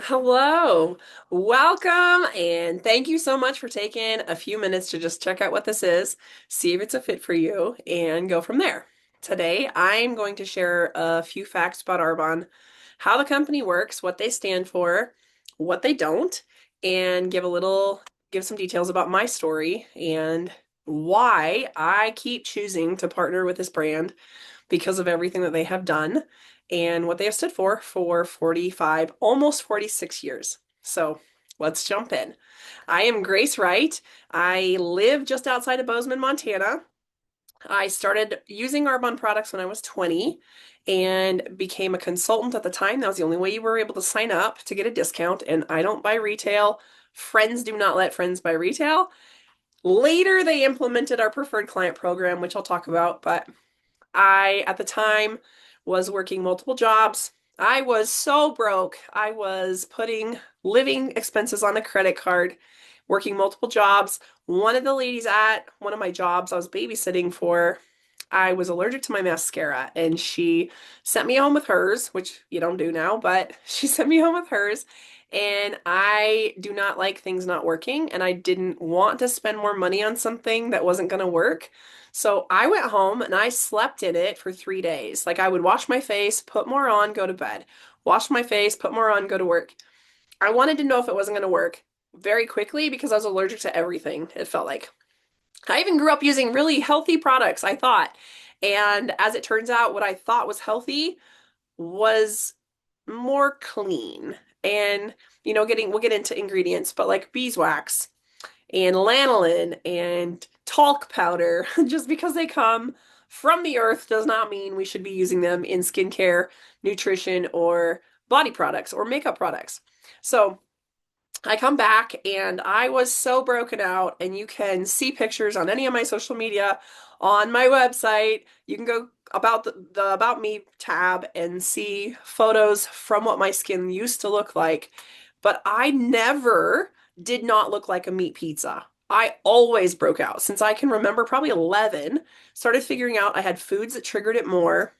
Hello, welcome, and thank you so much for taking a few minutes to just check out what this is, see if it's a fit for you, and go from there. Today, I'm going to share a few facts about Arbonne, how the company works, what they stand for, what they don't, and give some details about my story and why I keep choosing to partner with this brand because of everything that they have done and what they have stood for 45, almost 46 years. So let's jump in. I am Grace Wright. I live just outside of Bozeman, Montana. I started using Arbonne products when I was 20 and became a consultant at the time. That was the only way you were able to sign up to get a discount. And I don't buy retail. Friends do not let friends buy retail. Later, they implemented our preferred client program, which I'll talk about, but at the time, was working multiple jobs. I was so broke. I was putting living expenses on a credit card, working multiple jobs. One of the ladies at one of my jobs I was babysitting for, I was allergic to my mascara, and she sent me home with hers, which you don't do now, but she sent me home with hers. And I do not like things not working, and I didn't want to spend more money on something that wasn't going to work. So I went home and I slept in it for 3 days. Like I would wash my face, put more on, go to bed. Wash my face, put more on, go to work. I wanted to know if it wasn't going to work very quickly because I was allergic to everything, it felt like. I even grew up using really healthy products, I thought. And as it turns out, what I thought was healthy was more clean. And, we'll get into ingredients, but like beeswax and lanolin and talc powder, just because they come from the earth does not mean we should be using them in skincare, nutrition, or body products or makeup products. So I come back and I was so broken out, and you can see pictures on any of my social media on my website. You can go about the About Me tab and see photos from what my skin used to look like. But I never did not look like a meat pizza. I always broke out since I can remember, probably 11. Started figuring out I had foods that triggered it more.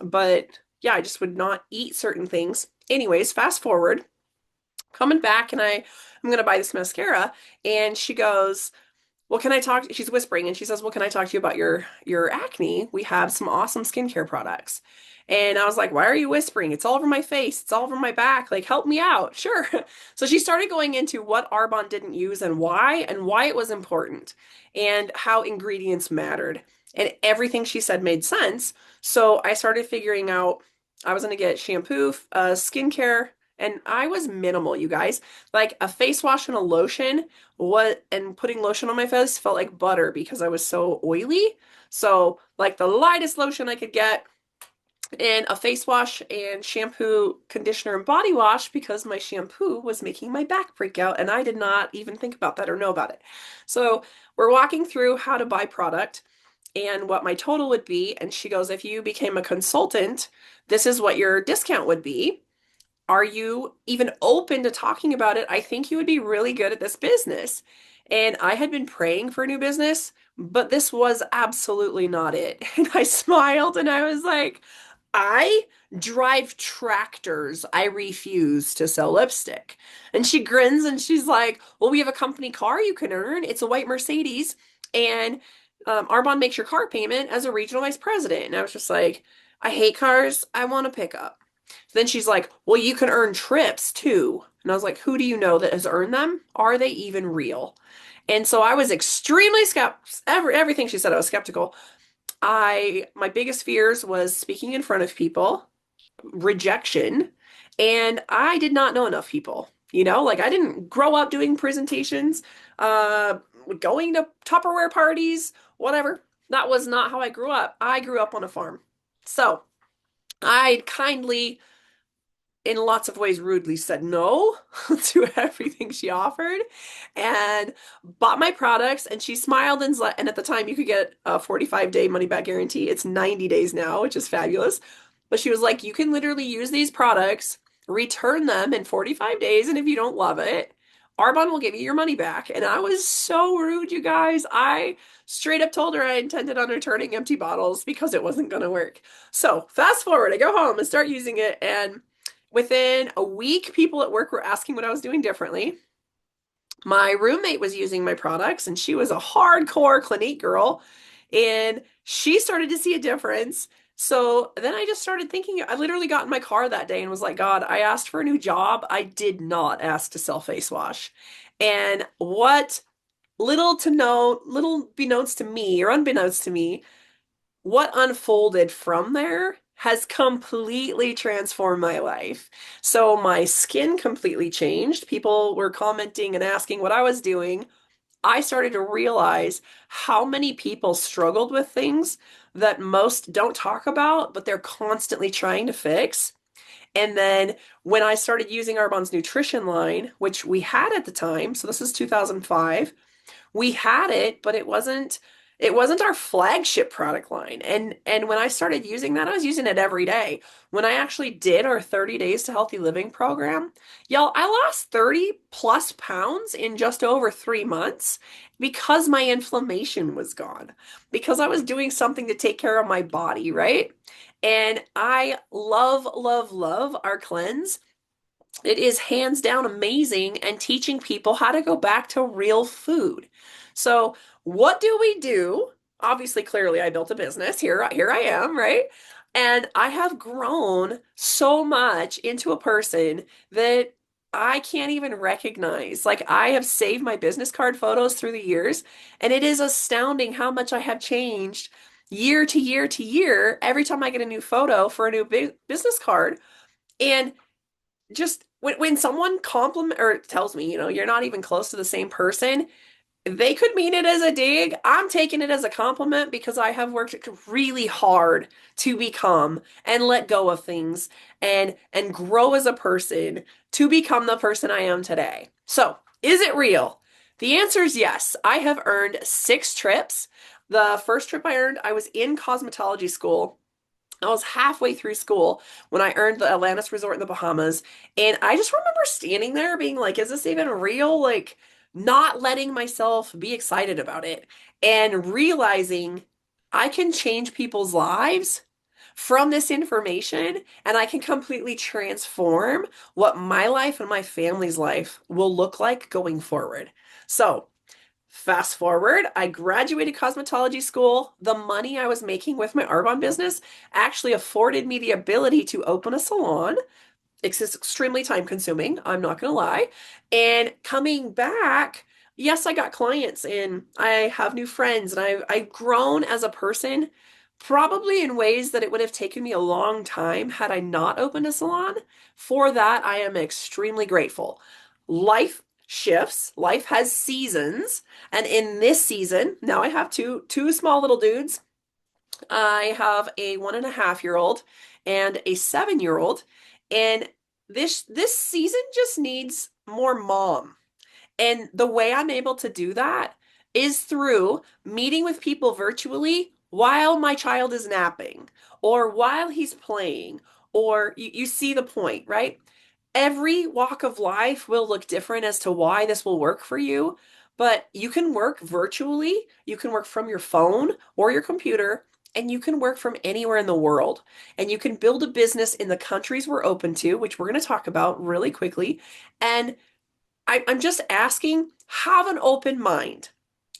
But yeah, I just would not eat certain things. Anyways, fast forward coming back, and I'm gonna buy this mascara, and she goes, well, can I talk? She's whispering and she says, well, can I talk to you about your acne? We have some awesome skincare products. And I was like, why are you whispering? It's all over my face. It's all over my back. Like, help me out. Sure. So she started going into what Arbonne didn't use and why it was important, and how ingredients mattered. And everything she said made sense. So I started figuring out I was going to get shampoo, skincare, and I was minimal, you guys. Like a face wash and a lotion, and putting lotion on my face felt like butter because I was so oily. So, like the lightest lotion I could get, and a face wash and shampoo, conditioner, and body wash because my shampoo was making my back break out, and I did not even think about that or know about it. So, we're walking through how to buy product and what my total would be. And she goes, if you became a consultant, this is what your discount would be. Are you even open to talking about it? I think you would be really good at this business. And I had been praying for a new business, but this was absolutely not it. And I smiled and I was like, I drive tractors. I refuse to sell lipstick. And she grins and she's like, well, we have a company car you can earn. It's a white Mercedes. And Arbonne makes your car payment as a regional vice president. And I was just like, I hate cars. I want a pickup. Then she's like, well, you can earn trips too. And I was like, who do you know that has earned them? Are they even real? And so I was extremely skeptical. Everything she said, I was skeptical. My biggest fears was speaking in front of people, rejection, and I did not know enough people. Like I didn't grow up doing presentations, uh, going to Tupperware parties, whatever. That was not how I grew up. I grew up on a farm. So I kindly, in lots of ways, rudely said no to everything she offered and bought my products. And she smiled, and at the time, you could get a 45-day money back guarantee. It's 90 days now, which is fabulous. But she was like, you can literally use these products, return them in 45 days. And if you don't love it, Arbonne will give you your money back. And I was so rude, you guys. I straight up told her I intended on returning empty bottles because it wasn't going to work. So fast forward, I go home and start using it, and Within a week, people at work were asking what I was doing differently. My roommate was using my products and she was a hardcore Clinique girl and she started to see a difference. So then I just started thinking, I literally got in my car that day and was like, God, I asked for a new job. I did not ask to sell face wash. And what little beknownst to me or unbeknownst to me, what unfolded from there has completely transformed my life. So my skin completely changed. People were commenting and asking what I was doing. I started to realize how many people struggled with things that most don't talk about, but they're constantly trying to fix. And then when I started using Arbonne's nutrition line, which we had at the time, so this is 2005, we had it, but it wasn't our flagship product line. And when I started using that, I was using it every day. When I actually did our 30 days to healthy living program, y'all, I lost 30 plus pounds in just over 3 months because my inflammation was gone, because I was doing something to take care of my body, right? And I love, love, love our cleanse. It is hands down amazing and teaching people how to go back to real food. So, what do we do? Obviously, clearly, I built a business. Here I am, right? And I have grown so much into a person that I can't even recognize. Like, I have saved my business card photos through the years, and it is astounding how much I have changed year to year to year every time I get a new photo for a new business card. And just when someone compliment or tells me, you're not even close to the same person, they could mean it as a dig. I'm taking it as a compliment because I have worked really hard to become and let go of things and grow as a person to become the person I am today. So, is it real? The answer is yes. I have earned 6 trips. The first trip I earned, I was in cosmetology school. I was halfway through school when I earned the Atlantis Resort in the Bahamas. And I just remember standing there being like, is this even real? Like, not letting myself be excited about it and realizing I can change people's lives from this information and I can completely transform what my life and my family's life will look like going forward. So, fast forward, I graduated cosmetology school. The money I was making with my Arbonne business actually afforded me the ability to open a salon. It's extremely time consuming, I'm not going to lie. And coming back, yes, I got clients and I have new friends and I've grown as a person, probably in ways that it would have taken me a long time had I not opened a salon. For that, I am extremely grateful. Life shifts, life has seasons, and in this season, now I have two small little dudes. I have a 1.5 year old and a 7 year old, and this season just needs more mom. And the way I'm able to do that is through meeting with people virtually while my child is napping or while he's playing, or you see the point, right? Every walk of life will look different as to why this will work for you, but you can work virtually, you can work from your phone or your computer, and you can work from anywhere in the world. And you can build a business in the countries we're open to, which we're going to talk about really quickly. And I'm just asking, have an open mind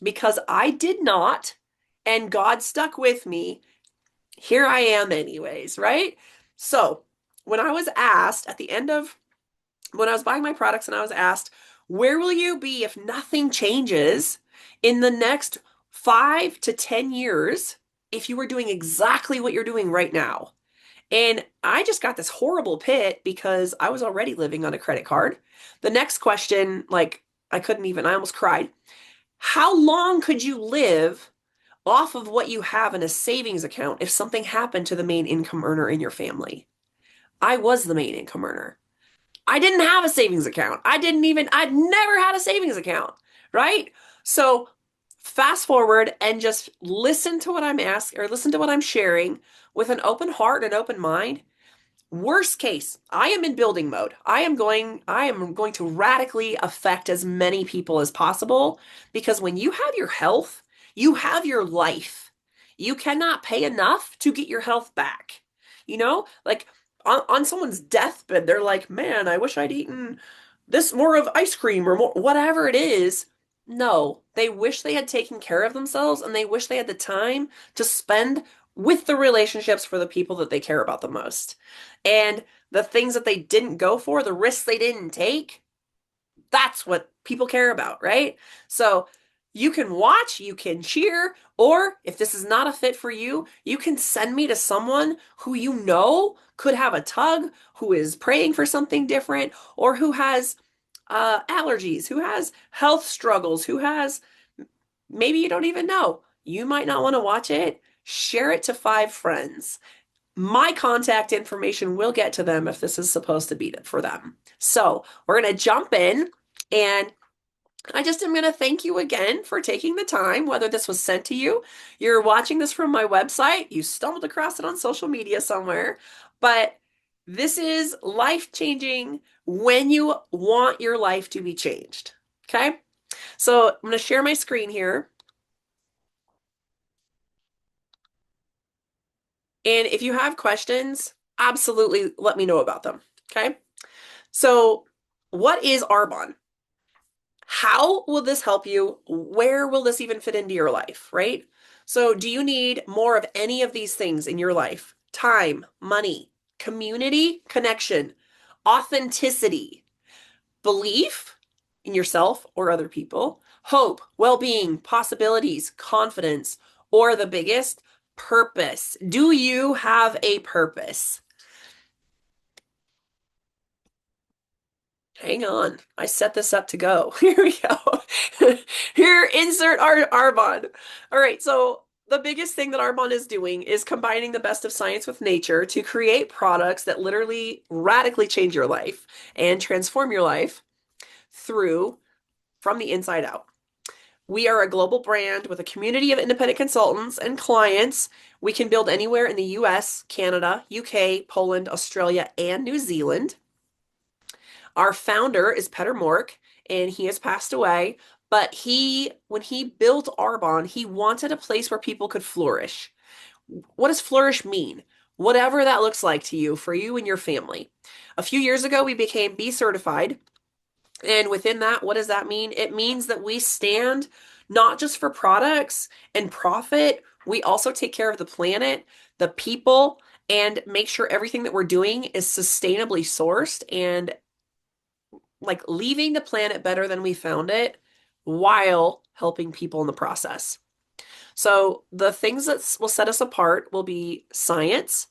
because I did not, and God stuck with me. Here I am, anyways, right? So, when I was asked at the end of when I was buying my products and I was asked, where will you be if nothing changes in the next 5 to 10 years if you were doing exactly what you're doing right now? And I just got this horrible pit because I was already living on a credit card. The next question, like, I almost cried. How long could you live off of what you have in a savings account if something happened to the main income earner in your family? I was the main income earner. I didn't have a savings account. I'd never had a savings account, right? So fast forward and just listen to what I'm asking or listen to what I'm sharing with an open heart and open mind. Worst case, I am in building mode. I am going to radically affect as many people as possible because when you have your health, you have your life. You cannot pay enough to get your health back. Like on someone's deathbed, they're like, man, I wish I'd eaten this more of ice cream or more, whatever it is. No, they wish they had taken care of themselves and they wish they had the time to spend with the relationships for the people that they care about the most. And the things that they didn't go for, the risks they didn't take, that's what people care about, right? So you can watch, you can cheer, or if this is not a fit for you, you can send me to someone who you know could have a tug, who is praying for something different, or who has allergies, who has health struggles, who has maybe you don't even know. You might not want to watch it. Share it to 5 friends. My contact information will get to them if this is supposed to be for them. So we're going to jump in, and I just am going to thank you again for taking the time, whether this was sent to you, you're watching this from my website, you stumbled across it on social media somewhere, but this is life changing when you want your life to be changed. Okay? So I'm going to share my screen here. And if you have questions, absolutely let me know about them. Okay? So, what is Arbonne? How will this help you? Where will this even fit into your life, right? So, do you need more of any of these things in your life? Time, money, community, connection, authenticity, belief in yourself or other people, hope, well being, possibilities, confidence, or the biggest, purpose. Do you have a purpose? Hang on. I set this up to go. Here we go. Here, insert Arbonne. All right, so the biggest thing that Arbonne is doing is combining the best of science with nature to create products that literally radically change your life and transform your life through from the inside out. We are a global brand with a community of independent consultants and clients. We can build anywhere in the US, Canada, UK, Poland, Australia, and New Zealand. Our founder is Peter Mork, and he has passed away. But when he built Arbonne, he wanted a place where people could flourish. What does flourish mean? Whatever that looks like to you, for you and your family. A few years ago, we became B certified. And within that, what does that mean? It means that we stand not just for products and profit, we also take care of the planet, the people, and make sure everything that we're doing is sustainably sourced and like leaving the planet better than we found it while helping people in the process. So the things that will set us apart will be science,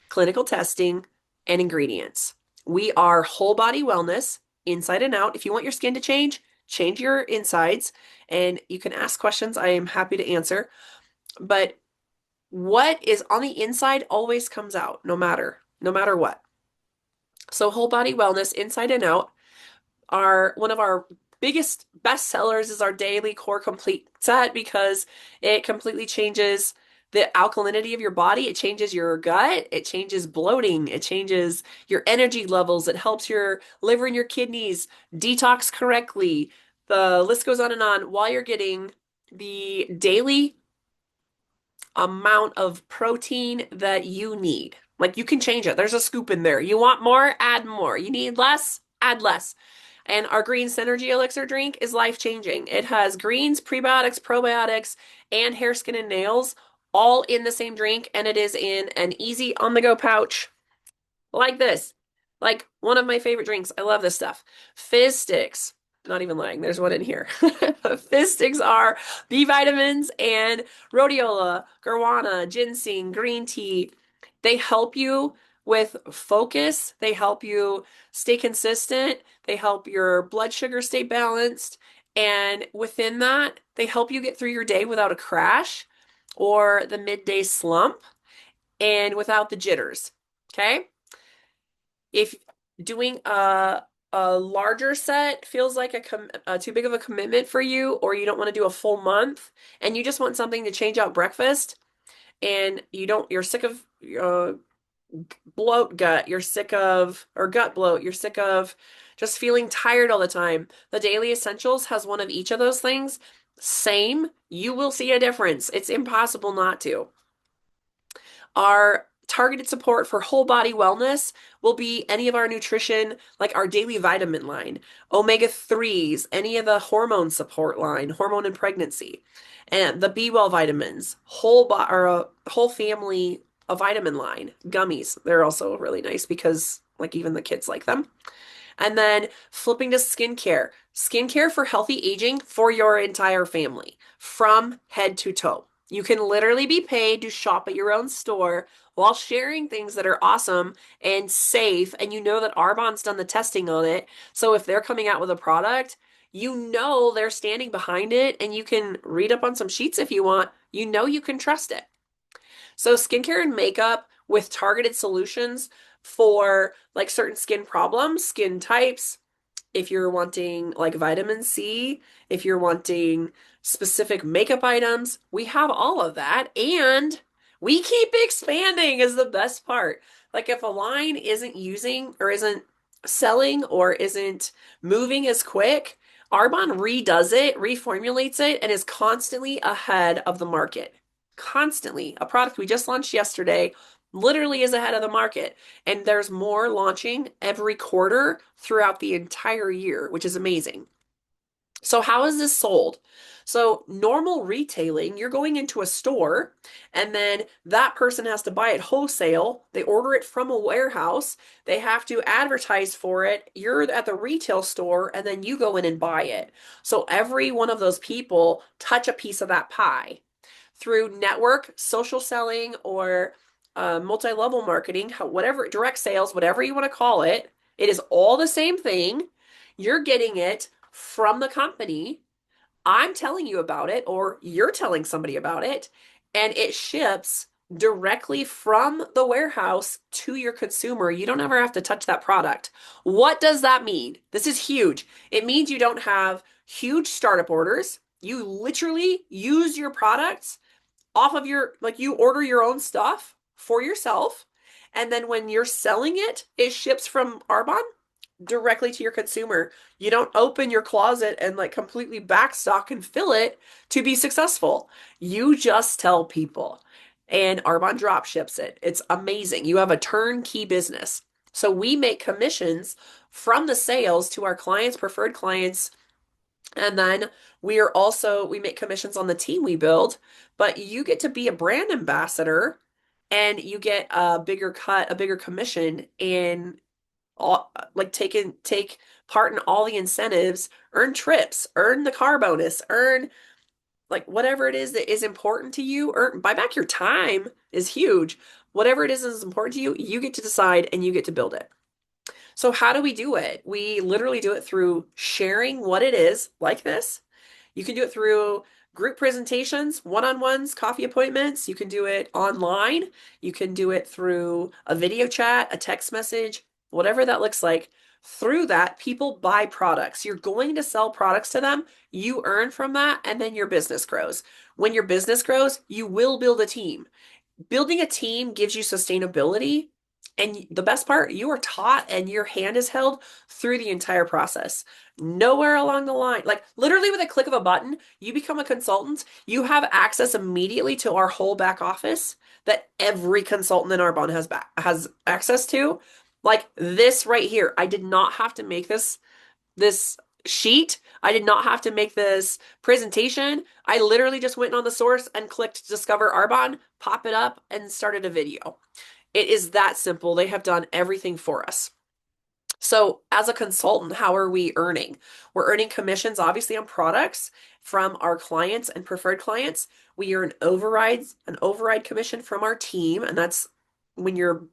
clinical testing, and ingredients. We are whole body wellness, inside and out. If you want your skin to change your insides, and you can ask questions. I am happy to answer. But what is on the inside always comes out, no matter what. So whole body wellness, inside and out. One of our biggest best sellers is our daily core complete set because it completely changes the alkalinity of your body. It changes your gut. It changes bloating. It changes your energy levels. It helps your liver and your kidneys detox correctly. The list goes on and on while you're getting the daily amount of protein that you need. Like you can change it. There's a scoop in there. You want more? Add more. You need less? Add less. And our green synergy elixir drink is life changing. It has greens, prebiotics, probiotics, and hair, skin, and nails all in the same drink. And it is in an easy on the go pouch like this. Like one of my favorite drinks. I love this stuff. Fizz sticks. Not even lying. There's one in here. Fizz sticks are B vitamins and rhodiola, guarana, ginseng, green tea. They help you with focus. They help you stay consistent. They help your blood sugar stay balanced. And within that, they help you get through your day without a crash or the midday slump and without the jitters. Okay? If doing a larger set feels like too big of a commitment for you, or you don't want to do a full month and you just want something to change out breakfast and you're sick of bloat gut, you're sick of, or gut bloat, you're sick of just feeling tired all the time. The Daily Essentials has one of each of those things. Same, you will see a difference. It's impossible not to. Our Targeted support for whole body wellness will be any of our nutrition, like our daily vitamin line, omega 3s, any of the hormone support line, hormone and pregnancy, and the Be Well vitamins, or a whole family a vitamin line, gummies. They're also really nice because like even the kids like them. And then flipping to skincare. Skincare for healthy aging for your entire family from head to toe. You can literally be paid to shop at your own store while sharing things that are awesome and safe. And you know that Arbonne's done the testing on it. So if they're coming out with a product, you know they're standing behind it and you can read up on some sheets if you want. You know you can trust it. So skincare and makeup with targeted solutions for like certain skin problems, skin types, if you're wanting like vitamin C, if you're wanting specific makeup items, we have all of that. And we keep expanding is the best part. Like if a line isn't using or isn't selling or isn't moving as quick, Arbonne redoes it, reformulates it, and is constantly ahead of the market. Constantly. A product we just launched yesterday literally is ahead of the market. And there's more launching every quarter throughout the entire year, which is amazing. So, how is this sold? So, normal retailing, you're going into a store and then that person has to buy it wholesale. They order it from a warehouse. They have to advertise for it. You're at the retail store and then you go in and buy it. So, every one of those people touch a piece of that pie through network, social selling, or multi-level marketing, whatever, direct sales, whatever you want to call it. It is all the same thing. You're getting it from the company. I'm telling you about it, or you're telling somebody about it, and it ships directly from the warehouse to your consumer. You don't ever have to touch that product. What does that mean? This is huge. It means you don't have huge startup orders. You literally use your products off of like you order your own stuff for yourself. And then when you're selling it, it ships from Arbonne directly to your consumer. You don't open your closet and like completely backstock and fill it to be successful. You just tell people. And Arbonne drop ships it. It's amazing. You have a turnkey business. So we make commissions from the sales to our clients, preferred clients, and then we make commissions on the team we build, but you get to be a brand ambassador and you get a bigger cut, a bigger commission in all like take part in all the incentives, earn trips, earn the car bonus, earn like whatever it is that is important to you, earn buy back your time is huge. Whatever it is important to you, you get to decide and you get to build it. So how do we do it? We literally do it through sharing what it is, like this. You can do it through group presentations, one-on-ones, coffee appointments. You can do it online. You can do it through a video chat, a text message, whatever that looks like. Through that, people buy products. You're going to sell products to them. You earn from that, and then your business grows. When your business grows, you will build a team. Building a team gives you sustainability. And the best part, you are taught and your hand is held through the entire process. Nowhere along the line, like literally with a click of a button, you become a consultant. You have access immediately to our whole back office that every consultant in Arbonne has access to. Like this right here. I did not have to make this sheet. I did not have to make this presentation. I literally just went on the source and clicked Discover Arbonne, pop it up, and started a video. It is that simple. They have done everything for us. So, as a consultant, how are we earning? We're earning commissions, obviously, on products from our clients and preferred clients. We earn an override commission from our team, and that's when you're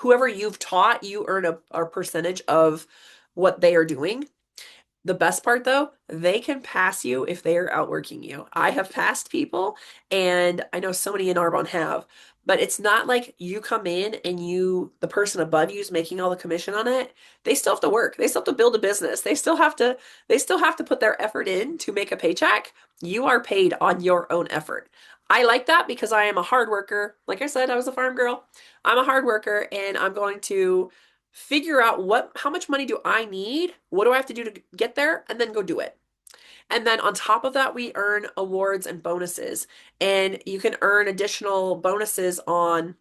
whoever you've taught, you earn a percentage of what they are doing. The best part though, they can pass you if they are outworking you. I have passed people, and I know so many in Arbonne have, but it's not like you come in and the person above you is making all the commission on it. They still have to work. They still have to build a business. They still have to put their effort in to make a paycheck. You are paid on your own effort. I like that because I am a hard worker. Like I said, I was a farm girl. I'm a hard worker and I'm going to figure out how much money do I need? What do I have to do to get there? And then go do it. And then on top of that, we earn awards and bonuses. And you can earn additional bonuses on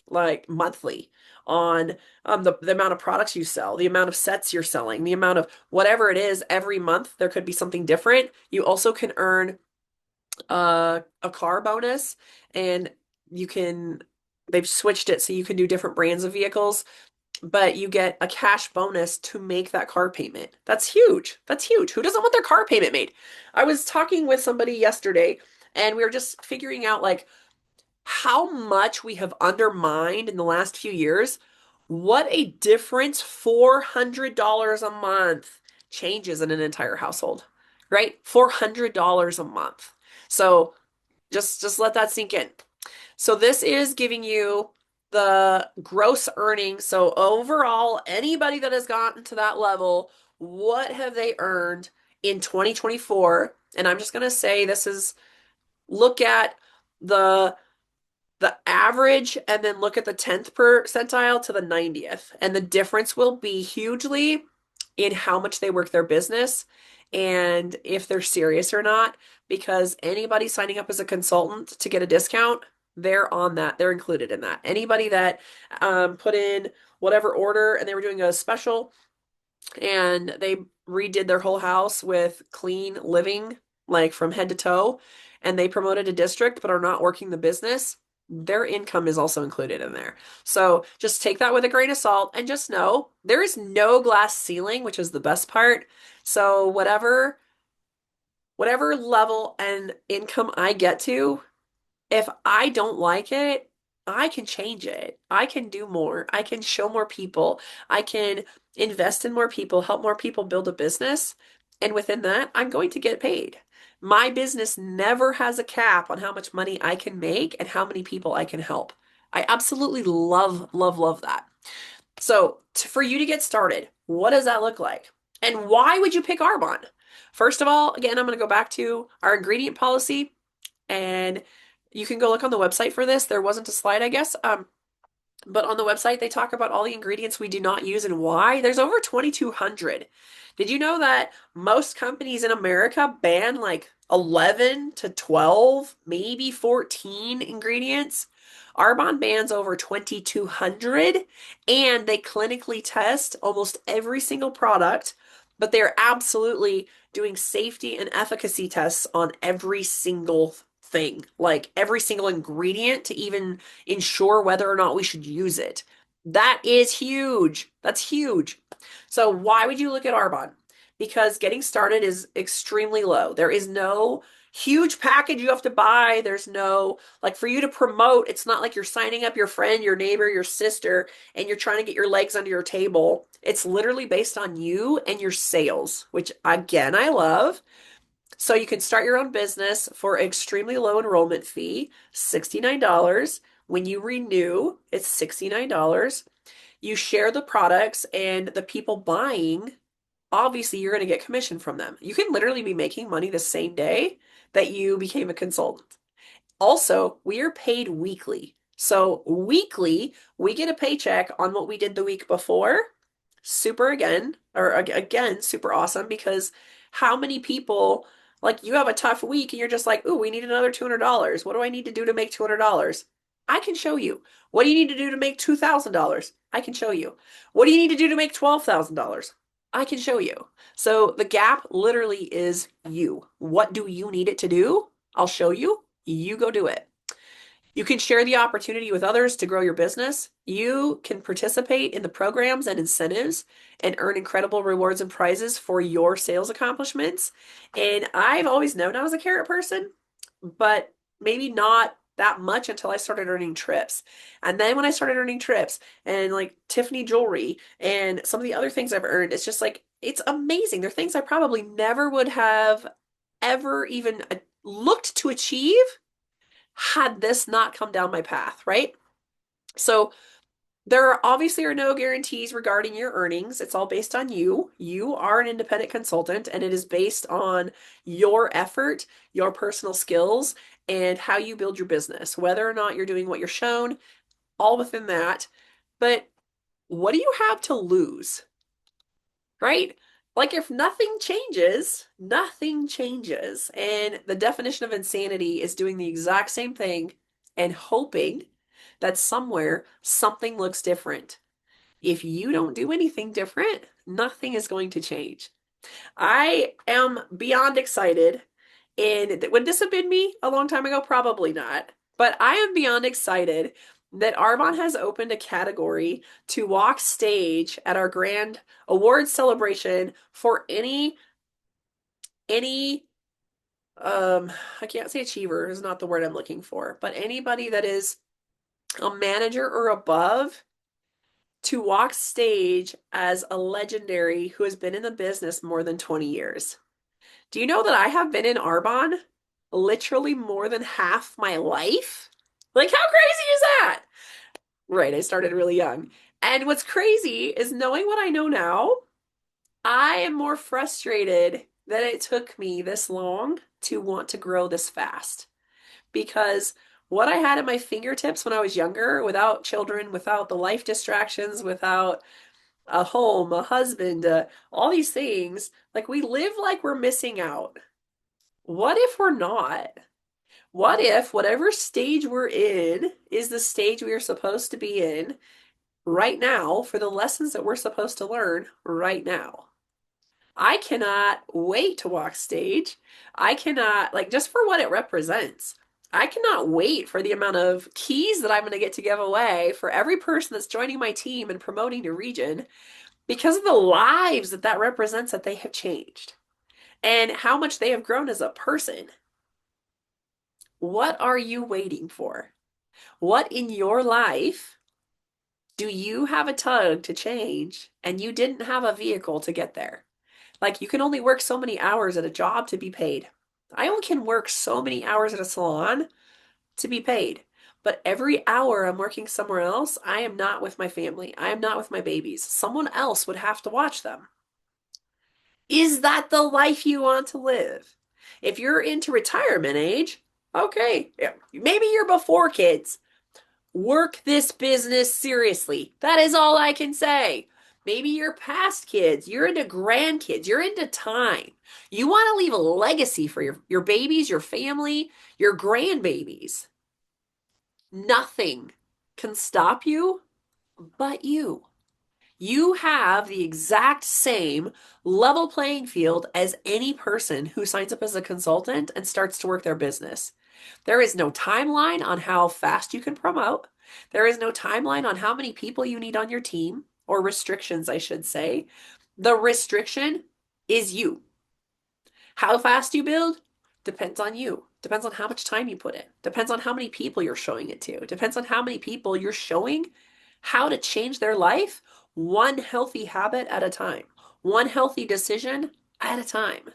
like monthly on the amount of products you sell, the amount of sets you're selling, the amount of whatever it is every month. There could be something different. You also can earn a car bonus, and you can, they've switched it so you can do different brands of vehicles, but you get a cash bonus to make that car payment. That's huge. That's huge. Who doesn't want their car payment made? I was talking with somebody yesterday and we were just figuring out like how much we have undermined in the last few years. What a difference $400 a month changes in an entire household, right? $400 a month. So just let that sink in. So this is giving you the gross earnings. So overall, anybody that has gotten to that level, what have they earned in 2024? And I'm just going to say this is, look at the the average and then look at the 10th percentile to the 90th. And the difference will be hugely in how much they work their business and if they're serious or not. Because anybody signing up as a consultant to get a discount, they're on that. They're included in that. Anybody that put in whatever order and they were doing a special and they redid their whole house with clean living, like from head to toe, and they promoted a district but are not working the business, their income is also included in there. So just take that with a grain of salt and just know there is no glass ceiling, which is the best part. So whatever level and income I get to, if I don't like it, I can change it. I can do more. I can show more people. I can invest in more people, help more people build a business. And within that, I'm going to get paid. My business never has a cap on how much money I can make and how many people I can help. I absolutely love, love, love that. So, for you to get started, what does that look like? And why would you pick Arbonne? First of all, again, I'm going to go back to our ingredient policy, and you can go look on the website for this. There wasn't a slide, I guess. But on the website, they talk about all the ingredients we do not use and why. There's over 2,200. Did you know that most companies in America ban like 11 to 12, maybe 14 ingredients? Arbonne bans over 2,200, and they clinically test almost every single product, but they're absolutely doing safety and efficacy tests on every single thing, like every single ingredient to even ensure whether or not we should use it. That is huge. That's huge. So why would you look at Arbonne? Because getting started is extremely low. There is no huge package you have to buy. There's no, like, for you to promote, it's not like you're signing up your friend, your neighbor, your sister, and you're trying to get your legs under your table. It's literally based on you and your sales, which again, I love. So you can start your own business for extremely low enrollment fee, $69. When you renew, it's $69. You share the products, and the people buying, obviously you're going to get commission from them. You can literally be making money the same day that you became a consultant. Also, we are paid weekly. So weekly, we get a paycheck on what we did the week before. Super again, or again, super awesome, because how many people, like, you have a tough week and you're just like, ooh, we need another $200. What do I need to do to make $200? I can show you. What do you need to do to make $2,000? I can show you. What do you need to do to make $12,000? I can show you. So the gap literally is you. What do you need it to do? I'll show you. You go do it. You can share the opportunity with others to grow your business. You can participate in the programs and incentives and earn incredible rewards and prizes for your sales accomplishments. And I've always known I was a carrot person, but maybe not that much until I started earning trips. And then when I started earning trips and like Tiffany jewelry and some of the other things I've earned, it's just like, it's amazing. They're things I probably never would have ever even looked to achieve had this not come down my path, right? So there are obviously are no guarantees regarding your earnings. It's all based on you. You are an independent consultant, and it is based on your effort, your personal skills, and how you build your business, whether or not you're doing what you're shown, all within that. But what do you have to lose, right? Like, if nothing changes, nothing changes. And the definition of insanity is doing the exact same thing and hoping that somewhere something looks different. If you don't do anything different, nothing is going to change. I am beyond excited. And would this have been me a long time ago? Probably not. But I am beyond excited that Arbonne has opened a category to walk stage at our grand awards celebration for any I can't say achiever is not the word I'm looking for, but anybody that is a manager or above to walk stage as a legendary who has been in the business more than 20 years. Do you know that I have been in Arbonne literally more than half my life? Like, how crazy is that? Right, I started really young. And what's crazy is knowing what I know now, I am more frustrated that it took me this long to want to grow this fast. Because what I had at my fingertips when I was younger, without children, without the life distractions, without a home, a husband, all these things, like we live like we're missing out. What if we're not? What if whatever stage we're in is the stage we are supposed to be in right now for the lessons that we're supposed to learn right now? I cannot wait to walk stage. I cannot, like, just for what it represents. I cannot wait for the amount of keys that I'm going to get to give away for every person that's joining my team and promoting the region because of the lives that that represents that they have changed and how much they have grown as a person. What are you waiting for? What in your life do you have a tug to change and you didn't have a vehicle to get there? Like you can only work so many hours at a job to be paid. I only can work so many hours at a salon to be paid. But every hour I'm working somewhere else, I am not with my family. I am not with my babies. Someone else would have to watch them. Is that the life you want to live? If you're into retirement age, okay, maybe you're before kids. Work this business seriously. That is all I can say. Maybe you're past kids, you're into grandkids, you're into time. You want to leave a legacy for your babies, your family, your grandbabies. Nothing can stop you but you. You have the exact same level playing field as any person who signs up as a consultant and starts to work their business. There is no timeline on how fast you can promote. There is no timeline on how many people you need on your team, or restrictions, I should say. The restriction is you. How fast you build depends on you. Depends on how much time you put in. Depends on how many people you're showing it to. Depends on how many people you're showing how to change their life one healthy habit at a time, one healthy decision at a time.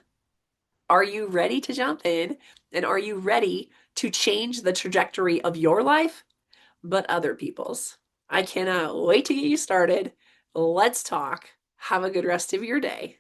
Are you ready to jump in? And are you ready to change the trajectory of your life, but other people's? I cannot wait to get you started. Let's talk. Have a good rest of your day.